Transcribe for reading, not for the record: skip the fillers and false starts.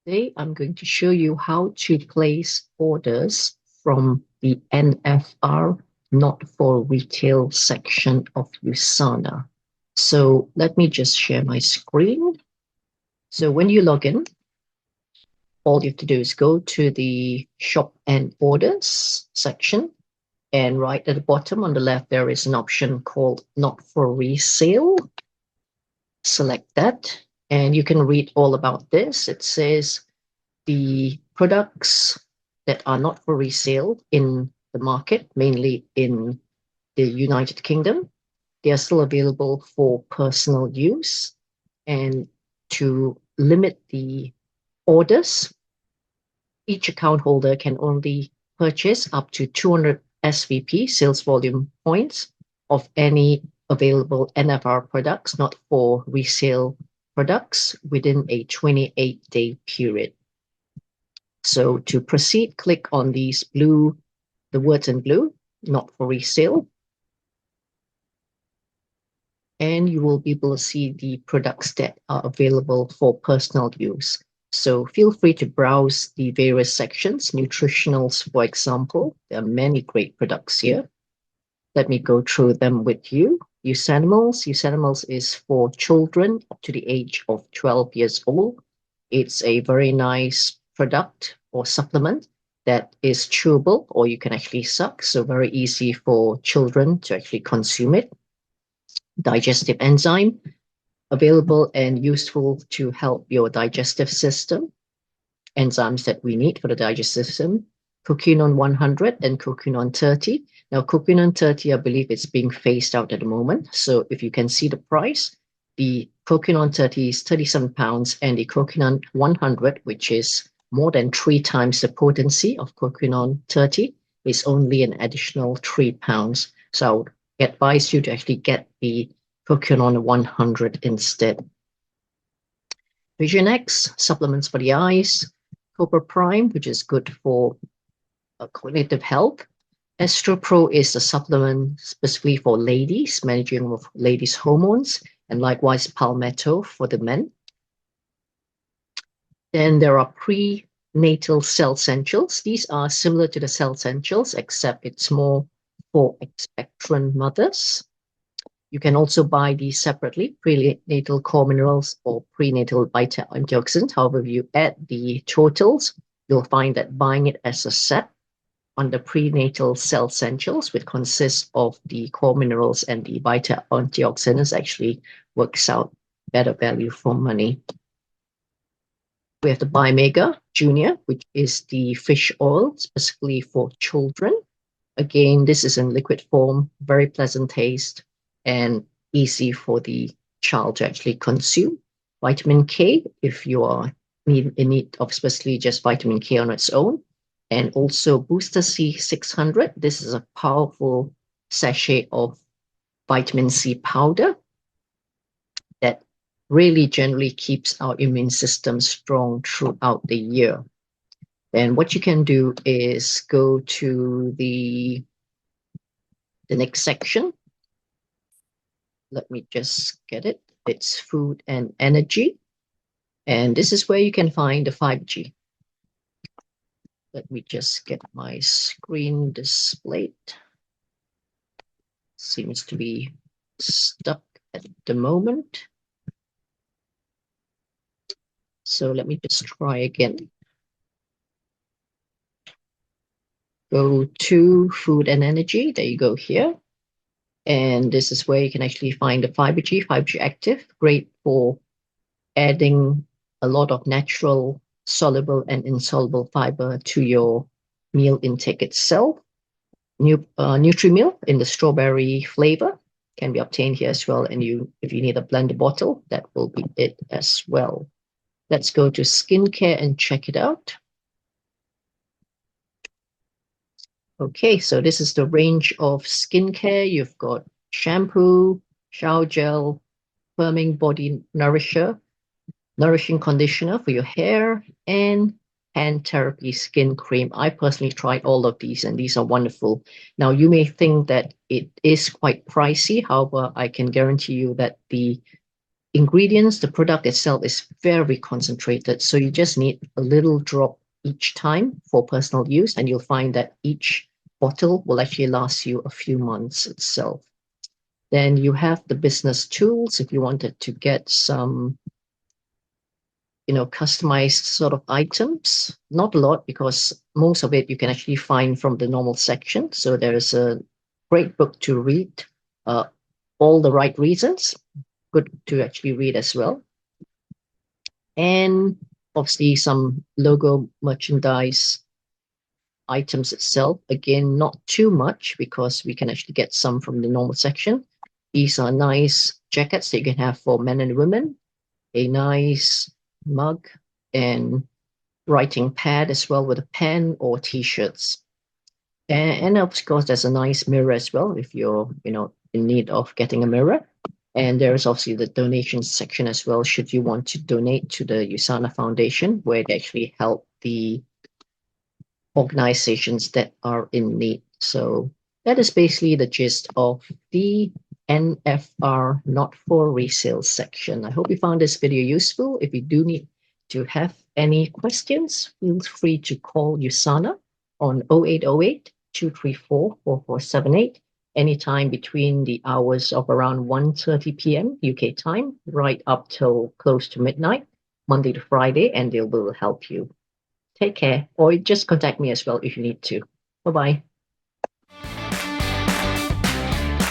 Today, I'm going to show you how to place orders from the NFR, not for retail section of Usana. So let me just share my screen. So when you log in, all you have to do is go to the shop and orders section. And right at the bottom on the left, there is an option called not for resale. Select that and you can read all about this. It says the products that are not for resale in the market, mainly in the United Kingdom, they are still available for personal use. And to limit the orders, each account holder can only purchase up to 200 SVP, sales volume points, of any available NFR products not for resale products within a 28-day period. So to proceed, click on these blue, the words in blue, not for resale. And you will be able to see the products that are available for personal use. So feel free to browse the various sections, nutritionals, for example. There are many great products here. Let me go through them with you. Usanimals. Usanimals is for children up to the age of 12 years old. It's a very nice product or supplement that is chewable, or you can actually suck, so very easy for children to actually consume it. Digestive enzyme, available and useful to help your digestive system. Enzymes that we need for the digestive system. Curcumin 100 and curcumin 30. Now, curcumin 30, I believe it's being phased out at the moment. So if you can see the price, the curcumin 30 is £37, and the curcumin 100, which is more than 3 times the potency of curcumin 30, is only an additional £3. So I would advise you to actually get the curcumin 100 instead. Vision X, supplements for the eyes. Copper Prime, which is good for cognitive health. Estro Pro is a supplement specifically for ladies, managing of ladies' hormones, and likewise Palmetto for the men. Then there are prenatal cell essentials. These are similar to the cell essentials, except it's more for expectant mothers. You can also buy these separately, prenatal core minerals or prenatal beta antioxidant. However, if you add the totals, you'll find that buying it as a set on the prenatal cell essentials, which consists of the core minerals and the beta antioxidants, actually works out better value for money. We have the Biomega Junior, which is the fish oil specifically for children. Again, this is in liquid form, very pleasant taste, and easy for the child to actually consume. Vitamin K, if you are in need of especially just vitamin K on its own. And also Booster C 600. This is a powerful sachet of vitamin C powder that really generally keeps our immune system strong throughout the year. Then what you can do is go to the next section. Let me just get it. It's food and energy. And this is where you can find the 5G. Let me just get my screen displayed. Seems to be stuck at the moment. So let me just try again. Go to food and energy. There you go here. And this is where you can actually find the 5G, 5G Active, great for adding a lot of natural soluble and insoluble fiber to your meal intake itself. Nutri-Meal in the strawberry flavor can be obtained here as well. And if you need a blender bottle, that will be it as well. Let's go to skincare and check it out. Okay, so this is the range of skincare. You've got shampoo, shower gel, firming body nourisher, nourishing conditioner for your hair, and hand therapy skin cream. I personally tried all of these, and these are wonderful. Now, you may think that it is quite pricey. However, I can guarantee you that the ingredients, the product itself is very concentrated. So you just need a little drop each time for personal use, and you'll find that each bottle will actually last you a few months itself. Then you have the business tools if you wanted to get some, customized sort of items. Not a lot, because most of it you can actually find from the normal section. So there is a great book to read, All the Right Reasons. Good to actually read as well. And obviously some logo merchandise items itself. Again, not too much, because we can actually get some from the normal section. These are nice jackets that you can have for men and women, a nice mug, and writing pad as well with a pen, or t-shirts. And of course, there's a nice mirror as well if you're, in need of getting a mirror. And there is obviously the donation section as well, should you want to donate to the Usana Foundation, where they actually help the organizations that are in need. So that is basically the gist of the NFR Not For Resale section. I hope you found this video useful. If you do need to have any questions, feel free to call Usana on 0808 234 4478 anytime between the hours of around 1:30 p.m. UK time, right up till close to midnight, Monday to Friday, and they will help you. Take care, or just contact me as well if you need to. Bye bye.